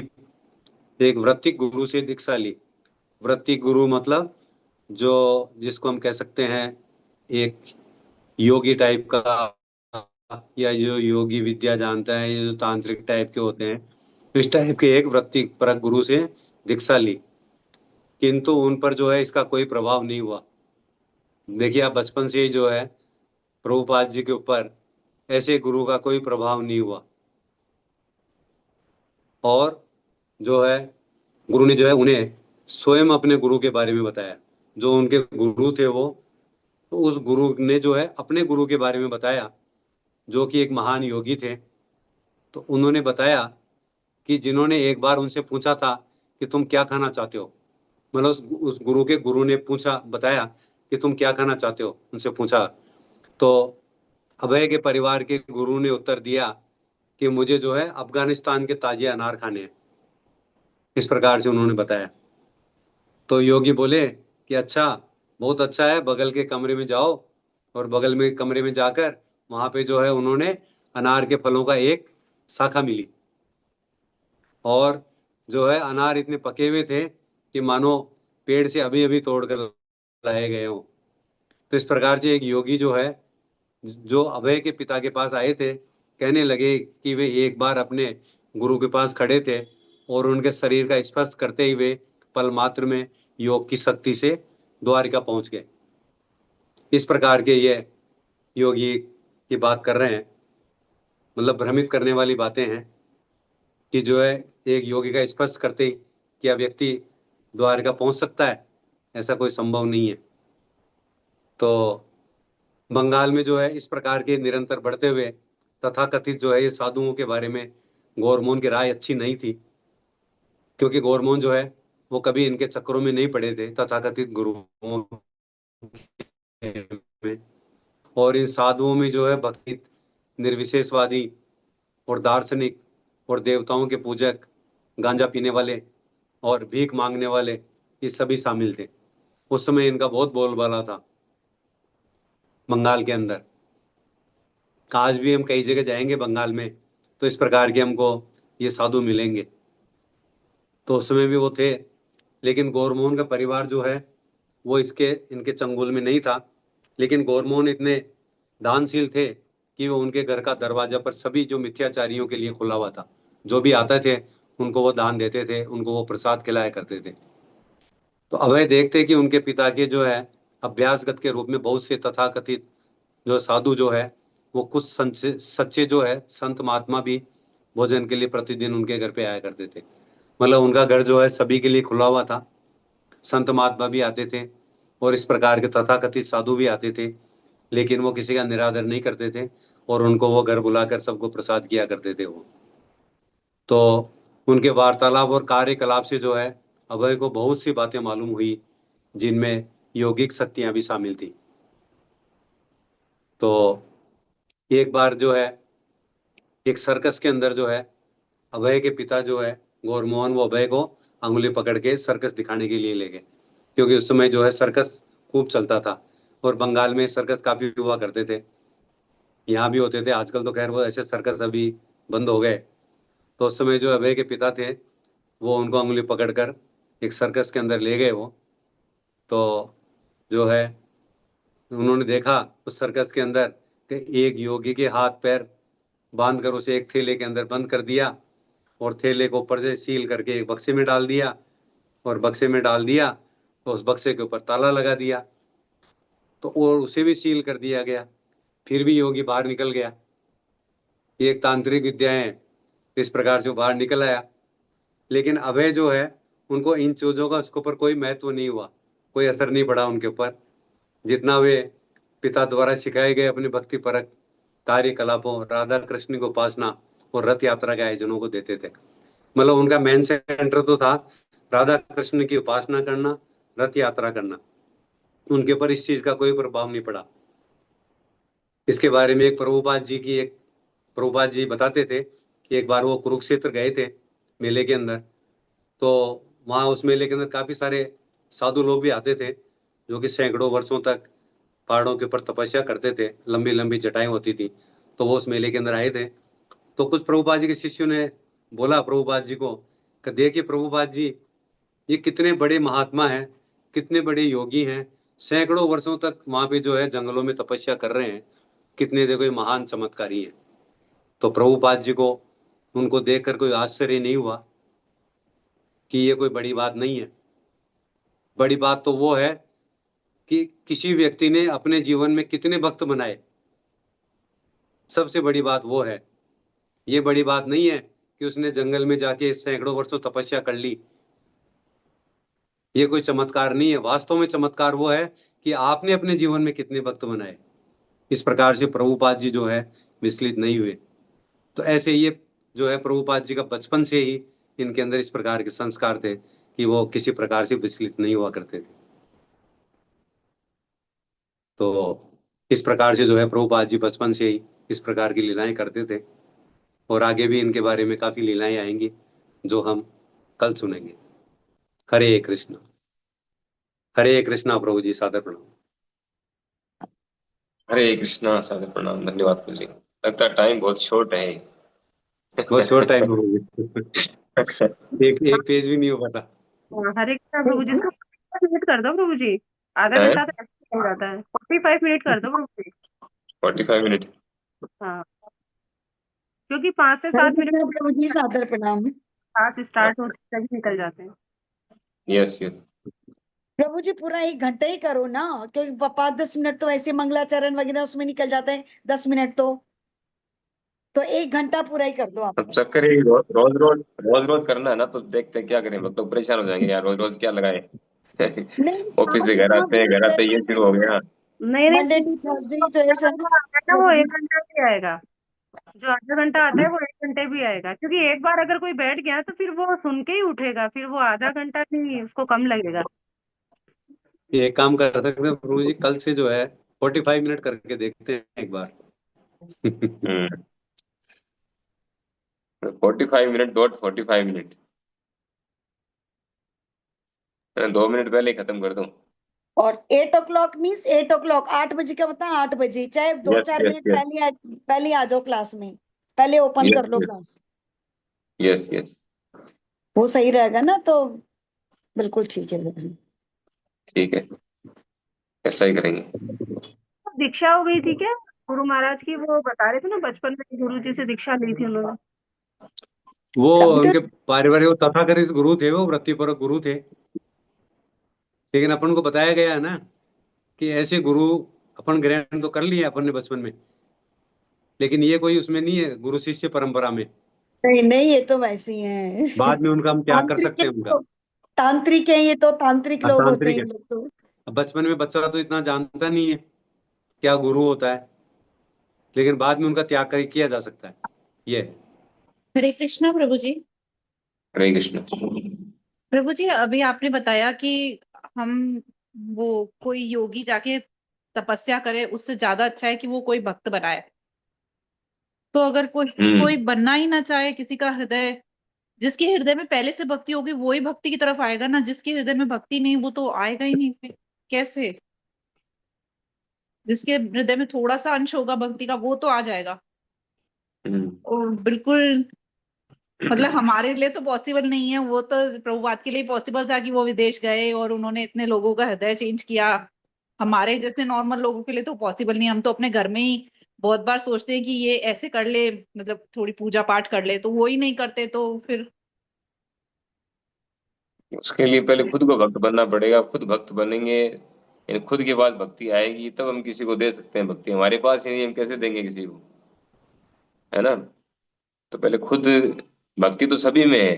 एक वृत्तिक गुरु से दीक्षा ली। वृत्तिक गुरु मतलब जो, जिसको हम कह सकते हैं एक योगी टाइप का या जो योगी विद्या जानता है, ये जो तांत्रिक टाइप के होते हैं, इस टाइप के एक वृत्ति परक गुरु से दीक्षा ली, किंतु उन पर जो है इसका कोई प्रभाव नहीं हुआ। देखिए, आप बचपन से ही जो है प्रभुपाद जी के ऊपर ऐसे गुरु का कोई प्रभाव नहीं हुआ, और जो है गुरु ने जो है उन्हें स्वयं अपने गुरु के बारे में बताया। जो उनके गुरु थे वो, तो उस गुरु ने जो है अपने गुरु के बारे में बताया, जो कि एक महान योगी थे। तो उन्होंने बताया कि जिन्होंने एक बार उनसे पूछा था कि तुम क्या खाना चाहते हो, मतलब उस गुरु के गुरु ने बताया कि तुम क्या खाना चाहते हो, उनसे पूछा। तो अभय के परिवार के गुरु ने उत्तर दिया कि मुझे जो है अफगानिस्तान के ताजे अनार खाने हैं। इस प्रकार से उन्होंने बताया। तो योगी बोले कि अच्छा, बहुत अच्छा है, बगल के कमरे में जाओ। और बगल में कमरे में जाकर वहां पे जो है उन्होंने अनार के फलों का एक शाखा मिली, और जो है अनार इतने पके हुए थे कि मानो पेड़ से अभी अभी तोड़कर लाए गए हों। तो इस प्रकार से एक योगी जो है, जो अभय के पिता के पास आए थे, कहने लगे कि वे एक बार अपने गुरु के पास खड़े थे और उनके शरीर का स्पर्श करते ही वे पल मात्र में योग की शक्ति से द्वारिका पहुंच गए। इस प्रकार के ये योगी की बात कर रहे हैं, मतलब भ्रमित करने वाली बातें हैं कि जो है एक योगी का स्पर्श करते ही क्या व्यक्ति द्वारिका पहुंच सकता है, ऐसा कोई संभव नहीं है। तो बंगाल में जो है इस प्रकार के निरंतर बढ़ते हुए तथाकथित जो है ये साधुओं के बारे में गौरमोहन की राय अच्छी नहीं थी, क्योंकि गौरमोहन जो है वो कभी इनके चक्करों में नहीं पड़े थे, तथाकथित गुरुओं में। और इन साधुओं में जो है भक्ति, निर्विशेषवादी और दार्शनिक और देवताओं के पूजक, गांजा पीने वाले और भीख मांगने वाले, ये सभी शामिल थे। उस समय इनका बहुत बोलबाला था बंगाल के अंदर। आज भी हम कई जगह जाएंगे बंगाल में तो इस प्रकार के हमको ये साधु मिलेंगे। तो उस समय भी वो थे, लेकिन गौरमोहन का परिवार जो है वो इनके चंगुल में नहीं था। लेकिन गौरमोहन इतने दानशील थे कि वो उनके घर का दरवाजा पर सभी जो मिथ्याचारियों के लिए खुला हुआ था, जो भी आते थे उनको वो दान देते थे, उनको वो प्रसाद खिलाया करते थे। तो अभय देखते कि उनके पिता के जो है अभ्यासगत के रूप में बहुत से तथाकथित जो साधु जो है वो कुछ सच्चे जो है संत महात्मा भी भोजन के लिए प्रतिदिन उनके घर पे आया करते थे। मतलब उनका घर जो है सभी के लिए खुला हुआ था, संत महात्मा भी आते थे और इस प्रकार के तथाकथित साधु भी आते थे, लेकिन वो किसी का निरादर नहीं करते थे और उनको वो घर बुलाकर सबको प्रसाद किया करते थे वो। तो उनके वार्तालाप और कार्यकलाप से जो है अभय को बहुत सी बातें मालूम हुई, जिनमें यौगिक शक्तियां भी शामिल थी। तो एक बार जो है एक सर्कस के अंदर जो है अभय के पिता जो है गौरमोहन, वो अभय को अंगुली पकड़ के सर्कस दिखाने के लिए ले गए, क्योंकि उस समय जो है सर्कस खूब चलता था और बंगाल में सर्कस काफी हुआ करते थे, यहाँ भी होते थे। आजकल तो खैर वो ऐसे सर्कस अभी बंद हो गए। तो उस समय जो अभय के पिता थे वो उनको अंगुली पकड़कर एक सर्कस के अंदर ले गए वो। तो जो है उन्होंने देखा उस सर्कस के अंदर कि एक योगी के हाथ पैर बांध कर उसे एक थैले के अंदर बंद कर दिया और थैले को ऊपर से सील करके एक बक्से में डाल दिया, और बक्से में डाल दिया तो उस बक्से के ऊपर ताला लगा दिया, तो और उसे भी सील कर दिया गया। फिर भी योगी बाहर निकल गया। ये एक तांत्रिक विद्या है, इस प्रकार से वो बाहर निकल आया। लेकिन अभय जो है उनको इन चीजों का उसके ऊपर कोई महत्व नहीं हुआ, कोई असर नहीं पड़ा उनके ऊपर, जितना वे पिता द्वारा सिखाए गए अपने भक्ति परक कार्यकलापों, राधा कृष्ण की उपासना और रथ यात्रा के आयोजनों को देते थे। मतलब उनका मेन सेंटर तो था राधा कृष्ण की उपासना करना, रथ यात्रा करना। उनके ऊपर इस चीज का कोई प्रभाव नहीं पड़ा। इसके बारे में प्रभुपाद जी बताते थे कि एक बार वो कुरुक्षेत्र गए थे मेले के अंदर। तो वहां उस मेले के अंदर काफी सारे साधु लोग भी आते थे, जो कि सैकड़ों वर्षों तक पहाड़ों के ऊपर तपस्या करते थे, लंबी लंबी जटाएं होती थी। तो वो उस मेले के अंदर आए थे। तो कुछ प्रभुपाद जी के शिष्यों ने बोला प्रभुपाद जी को कि देखिए प्रभुपाद जी, ये कितने बड़े महात्मा हैं, कितने बड़े योगी हैं, सैकड़ों वर्षों तक वहां पे जो है जंगलों में तपस्या कर रहे हैं, कितने देखो ये महान चमत्कारी है। तो प्रभुपाद जी को उनको देखकर कोई आश्चर्य नहीं हुआ कि ये कोई बड़ी बात नहीं है। बड़ी बात तो वो है कि किसी व्यक्ति ने अपने जीवन में कितने भक्त बनाए, सबसे बड़ी बात वो है। ये बड़ी बात नहीं है कि उसने जंगल में जाके सैकड़ों वर्षों तपस्या कर ली। ये कोई चमत्कार नहीं है। वास्तव में चमत्कार वो है कि आपने अपने जीवन में कितने भक्त बनाए। इस प्रकार से प्रभुपाद जी जो है विचलित नहीं हुए। तो ऐसे ये जो है प्रभुपाद जी का बचपन से ही इनके अंदर इस प्रकार के संस्कार थे कि वो किसी प्रकार से विचलित नहीं हुआ करते थे। तो इस प्रकार से जो है प्रभुपाद जी बचपन से ही इस प्रकार की लीलाएं करते थे। और आगे भी इनके बारे में काफी लीलाएं आएंगी जो हम कल सुनेंगे। हरे कृष्ण। हरे कृष्णा प्रभु जी, सादर प्रणाम। हरे कृष्णा, सादर प्रणाम, धन्यवाद प्रभु जी। लगता है टाइम बहुत शॉर्ट है। बहुत शॉर्ट टाइम प्रभु जी। एक पेज भी नहीं हो पाता। हरे कृष्णा प्रभु जी, इसको 45 मिनट कर दो प्रभु जी। आधा है घंटा तो ऐसे हो जाता है। 45 मिनट कर दो प्रभु जी। 45 मिनट। हाँ, क्योंकि 5 से हरे 7 मिनट कृष्ण प्रभु जी, सादर प्रणाम। क्लास स्टार्ट होते तक निकल जाते हैं। Yes yes. प्रभु जी पूरा 1 घंटा ही करो ना, क्योंकि 5-10 मिनट तो ऐसे मंगलाचरण वगैरह उसमें निकल जाता है। 10 मिनट तो 1 घंटा पूरा ही कर दो आप। अब चक्कर ये रोज रोज करना है ना, तो देखते हैं क्या करें। मतलब तो परेशान हो जाएंगे यार, रोज रोज क्या लगाए। नहीं, ऑफिस से घर आते ये शुरू हो गया। नहीं नहीं, मंडे टू थर्सडे तो ऐसा वो आता है ना, वो 1 घंटा भी आएगा। जो आधा घंटा आता है वो 1 घंटे भी आएगा, क्योंकि एक बार अगर कोई बैठ गया तो फिर वो सुन के ही उठेगा, फिर वो आधा घंटा नहीं उसको कम लगेगा। ये एक काम कर सकते हैं प्रभु जी, कल से जो है 45 मिनट करके देखते हैं एक बार। 45 मिनट, डॉट 45 मिनट। 2 मिनट पहले ही खत्म कर दूं। और 8 o'clock मीन्स 8 o'clock, 8 बजे का बता, 8 बजे, चाहे दो यस चार यस मिनट यस पहले आ जाओ क्लास में, पहले ओपन कर लो यस क्लास। Yes yes. वो सही रहेगा ना, तो बिल्कुल ठीक है प्रभु जी। ठीक है, ऐसा ही करेंगे। दीक्षा हो गई थी क्या गुरु महाराज की? वो बता रहे थे ना बचपन में गुरु जी से दीक्षा ली थी उन्होंने। वो अभी तो उनके पारिवारिक तथाकथित गुरु थे, वो वृत्तिपरक गुरु थे। लेकिन अपन को बताया गया है ना कि ऐसे गुरु अपन ग्रहण तो कर लिए अपन ने बचपन में, लेकिन ये कोई उसमें नहीं है गुरु शिष्य परंपरा में। नहीं नहीं, ये तो वैसे ही है। बाद में उनका हम त्याग कर तांत्रिक सकते है हैं ये उनका। तो, तांत्रिक है ये तो, तांत्रिक लोग होते हैं तांत्रिक है। ये लोग तो। अब बचपन में बच्चा तो इतना जानता नहीं है क्या गुरु होता है, लेकिन बाद में उनका त्याग किया जा सकता है। ये है। हरे कृष्णा प्रभु जी। हरे कृष्ण। प्रभु जी, अभी आपने बताया कि हम वो कोई योगी जाके तपस्या करे, उससे ज्यादा अच्छा है कि वो कोई भक्त बनाए। तो अगर कोई कोई बनना ही ना चाहे, किसी का हृदय, जिसके हृदय में पहले से भक्ति होगी वो ही भक्ति की तरफ आएगा ना, जिसके हृदय में भक्ति नहीं वो तो आएगा ही नहीं। फिर कैसे? जिसके हृदय में थोड़ा सा अंश होगा भक्ति का वो तो आ जाएगा। और बिल्कुल मतलब हमारे लिए तो पॉसिबल नहीं है। वो तो प्रभुपाद के लिए पॉसिबल था कि वो विदेश गए और उन्होंने इतने लोगों का हृदय चेंज किया। हमारे जैसे नॉर्मल लोगों के लिए तो पॉसिबल नहीं। हम तो अपने घर में ही बहुत बार सोचते हैं कि ये ऐसे कर ले, मतलब थोड़ी पूजा पाठ कर ले, तो वो ही नहीं करते। तो फिर उसके लिए पहले खुद को भक्त बनना पड़ेगा। खुद भक्त बनेंगे, यानी खुद के बाद भक्ति आएगी, तब हम किसी को दे सकते हैं भक्ति। हमारे पास ही नहीं, हम कैसे देंगे किसी को, है ना। तो पहले खुद, भक्ति तो सभी में है,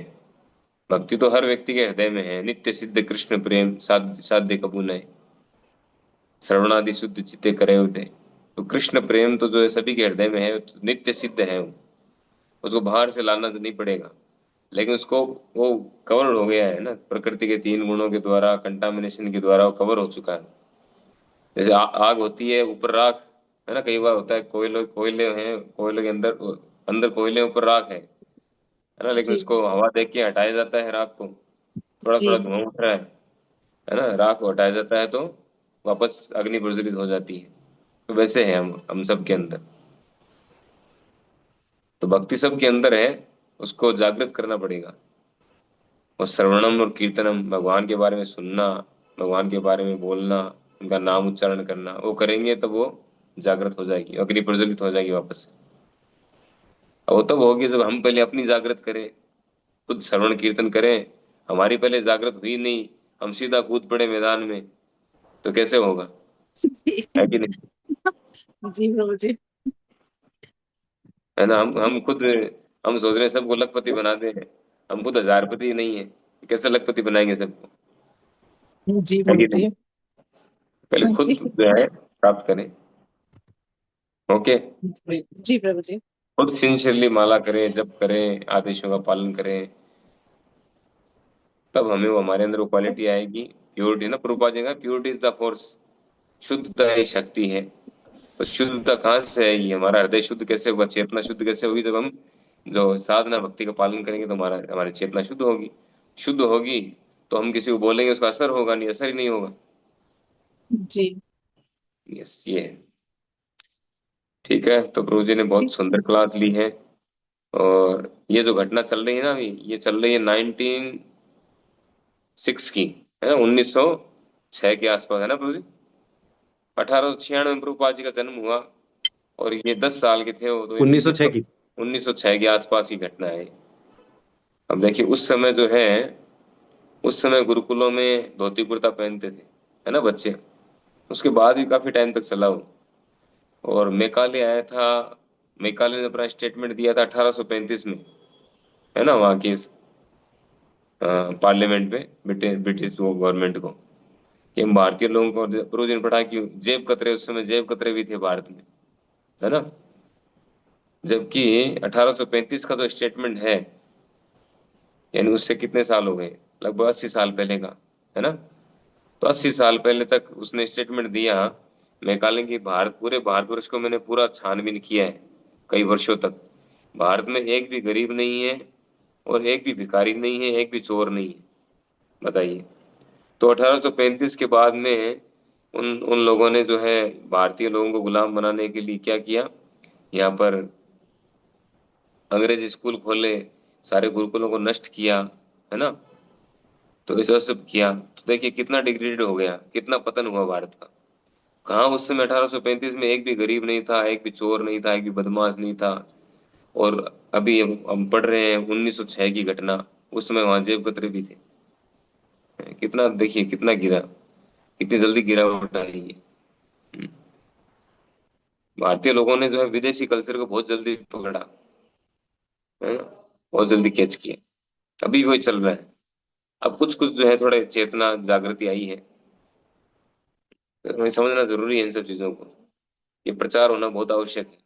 भक्ति तो हर व्यक्ति के हृदय में है। नित्य सिद्ध कृष्ण प्रेम साध्य कबू नहीं, श्रवणादि शुद्ध चित्ते करे होते। तो कृष्ण प्रेम तो जो है सभी के हृदय में है, तो नित्य सिद्ध है वो। उसको बाहर से लाना तो नहीं पड़ेगा, लेकिन उसको वो कवर हो गया है ना, प्रकृति के 3 गुणों के द्वारा, कंटामिनेशन के द्वारा वो कवर हो चुका है। जैसे आग होती है, ऊपर राख है ना। कई बार होता है कोयले कोयले हैं, कोयले के अंदर अंदर कोयले, ऊपर राख है ना। लेकिन जी उसको हवा देख के हटाया जाता है राख को। थोड़ा जी। थोड़ा धुआं उठ रहा है ना, राख को हटाया जाता है तो वापस अग्नि प्रज्वलित हो जाती है। तो वैसे है हम सब के अंदर। तो भक्ति सब के अंदर है, उसको जागृत करना पड़ेगा। और श्रवणम और कीर्तनम, भगवान के बारे में सुनना, भगवान के बारे में बोलना, उनका नाम उच्चारण करना, वो करेंगे तब वो जागृत हो जाएगी, अग्नि प्रज्वलित हो जाएगी वापस से। वो तब होगी जब हम पहले अपनी जागृत करें, खुद श्रवण कीर्तन करें। हमारी पहले जागृत हुई नहीं, हम सीधा कूद पड़े मैदान में, तो कैसे होगा? जी है कि नहीं? जी प्रभु जी। है ना? हम खुद, हम सोच रहे हैं सबको लखपति बना दे, हम खुद हजारपति नहीं है, कैसे लखपति बनाएंगे सबको? जी है प्रभु कि नहीं? जी। पहले खुद जी जो है प्राप्त करें। ओके। जी प्रभु जी। खुद सिंसियरली माला करें, जप करें, आदेशों का पालन करें, तब हमें वो, हमारे अंदर वो क्वालिटी आएगी। प्योरिटी ना, प्रभुपाद जी का प्योरिटी इज द फोर्स, शुद्धता ही शक्ति है। तो शुद्धता कहाँ से आएगी? हमारा हृदय शुद्ध कैसे होगा, चेतना शुद्ध कैसे होगी? जब हम जो साधना भक्ति का पालन करेंगे तो हमारा हमारी चेतना शुद्ध होगी। शुद्ध होगी तो हम किसी को बोलेंगे, उसका असर होगा नहीं, असर ही नहीं होगा। जी यस, ये है। ठीक है, तो प्रभु जी ने जी बहुत सुंदर क्लास ली है। और ये जो घटना चल रही है ना अभी, ये चल रही है 1906 की, है ना, 1906 के आसपास, है ना प्रभु जी? 1896 में प्रभुपाद जी का जन्म हुआ, और ये 10 साल के थे वो, तो 1906 की। 1906 के आसपास की घटना है। अब देखिए उस समय जो है, उस समय गुरुकुलों में धोती कुर्ता पहनते थे, है ना बच्चे। उसके बाद भी काफी टाइम तक चला वो। और मेकाले आया था, मेकाले ने अपना स्टेटमेंट दिया था 1835 में, है ना, वहाँ की पार्लियामेंट में, ब्रिटिश ब्रिटिश गवर्नमेंट को, कि हम भारतीय लोगों को, प्रभु जी ने पढ़ा कि जेब कतरे, उस समय जेब कतरे भी थे भारत में, है ना। जबकि 1835 का जो स्टेटमेंट यानी उससे कितने साल हो गए, लगभग 80 साल पहले का, है ना। तो 80 साल पहले तक उसने स्टेटमेंट दिया। मेकाले की भारत, पूरे भारतवर्ष को मैंने पूरा छानबीन किया है कई वर्षों तक। भारत में एक भी गरीब नहीं है, और एक भी भिखारी नहीं है, एक भी चोर नहीं है, बताइए। तो 1835 के बाद में उन उन लोगों ने जो है भारतीय लोगों को गुलाम बनाने के लिए क्या किया, यहाँ पर अंग्रेजी स्कूल खोले, सारे गुरुकुलों को नष्ट किया, है ना। तो ऐसा सब किया, तो देखिए कितना डिग्रेडेड हो गया, कितना पतन हुआ भारत का। कहाँ उस समय 1835 में एक भी गरीब नहीं था, एक भी चोर नहीं था, एक भी बदमाश नहीं था। और अभी हम पढ़ रहे हैं 1906 की घटना, उस समय वहां जेब कतरे भी थे। कितना, देखिए कितना गिरा, कितनी जल्दी गिरावट आई है। भारतीय लोगों ने जो है विदेशी कल्चर को बहुत जल्दी पकड़ा, है ना, बहुत जल्दी कैच किया। अभी वही चल रहा है। अब कुछ कुछ जो है थोड़े चेतना जागृति आई है, तो हमें समझना जरूरी है इन सब चीजों को। ये प्रचार होना बहुत आवश्यक है।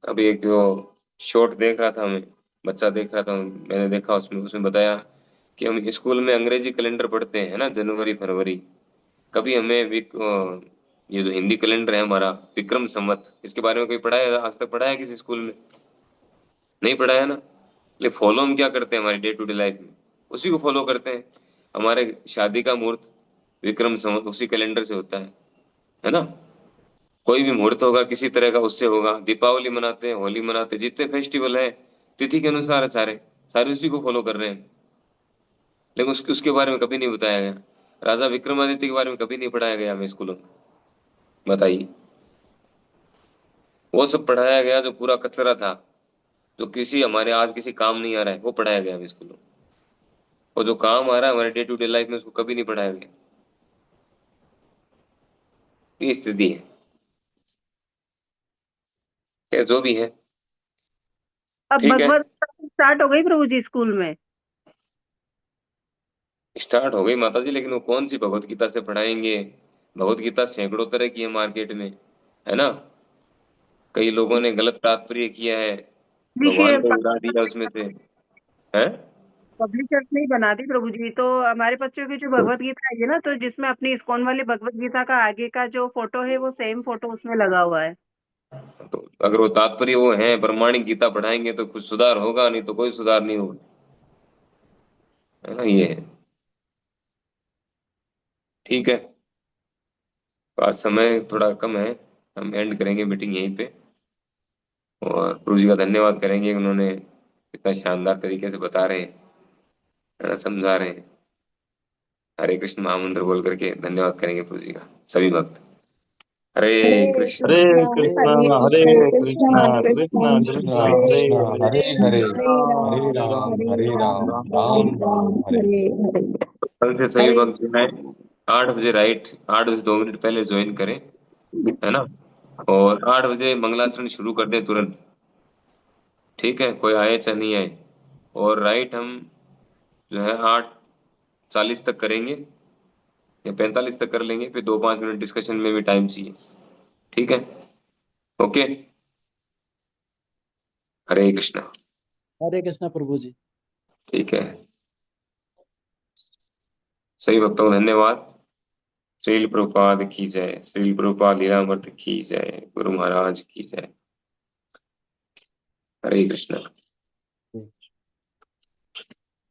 अभी एक जो शॉर्ट देख रहा था मैं, बच्चा देख रहा था, मैंने देखा, उसमें उसमें बताया कि हम स्कूल में अंग्रेजी कैलेंडर पढ़ते हैं, है ना, जनवरी फरवरी। कभी हमें ये जो हिंदी कैलेंडर है हमारा, विक्रम संवत, इसके बारे में कोई पढ़ाया, आज तक पढ़ाया किसी स्कूल में? नहीं पढ़ाया ना। लेकिन फॉलो हम क्या करते हैं हमारी डे टू डे लाइफ में? उसी को फॉलो करते हैं। हमारे शादी का मुहूर्त विक्रम संवत उसी कैलेंडर से होता है ना। कोई भी मुहूर्त होगा किसी तरह का, उससे होगा। दीपावली मनाते हैं, होली मनाते हैं, जितने फेस्टिवल है तिथि के अनुसार है, सारे सारे उसी को फॉलो कर रहे हैं। लेकिन उसके उसके बारे में कभी नहीं बताया गया। राजा विक्रमादित्य के बारे में कभी नहीं पढ़ाया गया हमें स्कूलों में, बताइए। वो सब पढ़ाया गया जो पूरा कचरा था, जो किसी हमारे आज किसी काम नहीं आ रहा है, वो पढ़ाया गया हमें स्कूलों में। और जो काम आ रहा है हमारे डे टू डे लाइफ में, उसको कभी नहीं पढ़ाया गया। ये स्थिति है। खैर, जो भी है, अब ठीक है। भगवत गीता स्टार्ट हो गई प्रभु जी स्कूल में। स्टार्ट हो गई माता जी, लेकिन वो कौन सी भगवत गीता से पढ़ाएंगे? भगवत गीता सैकड़ों तरह की है मार्केट में, है ना। कई लोगों ने गलत तात्पर्य किया है, देखिए, भगवान को उड़ा दिया उसमें से, है। पब्लिशर्स ने ही बना दी प्रभु जी। तो हमारे बच्चों की जो भगवत गीता आई है ना, तो जिसमें अपनी इस्कॉन वाली भगवत गीता का आगे का जो फोटो है, वो सेम फोटो उसमें लगा हुआ है। तो अगर वो तात्पर्य वो है, प्रमाणिक गीता पढ़ाएंगे तो कुछ सुधार होगा, नहीं तो कोई सुधार नहीं होगा, है ना। ये है। ठीक है, तो आज समय थोड़ा कम है, हम एंड करेंगे मीटिंग यहीं पे। और प्रभु जी का धन्यवाद करेंगे कि उन्होंने इतना शानदार तरीके से बता रहे हैं, है ना, समझा रहे हैं। हरे कृष्ण महामंत्र बोल करके धन्यवाद करेंगे प्रभु जी का सभी भक्त। हरे हरे कृष्ण। हरे कृष्णा कृष्ण हरे हरे कृष्णा कृष्ण कृष्णा कृष्ण कृष्णा कृष्ण हरे हरे हरे हरे हरे हरे राम राम हरे हरे राम राम राम राम राम राम हरे। हरे हरे। कल से सभी हरे भक्त जो है 8 बजे राइट, 8 बजे 2 मिनट पहले ज्वाइन करें, है ना। और 8 बजे मंगलाचरण शुरू कर दें तुरंत, ठीक है, कोई आए चाहे नहीं आए। और राइट हम जो है 8:40 तक करेंगे या 45 तक कर लेंगे, फिर 2-5 मिनट डिस्कशन में भी टाइम चाहिए, ठीक है। ओके, हरे कृष्णा। हरे कृष्ण प्रभु जी। ठीक है, सही भक्तों को धन्यवाद। श्रील प्रभुपाद की जय, श्रील प्रभुपाद लीलामृत की जय, गुरु महाराज की जय। हरे कृष्णा।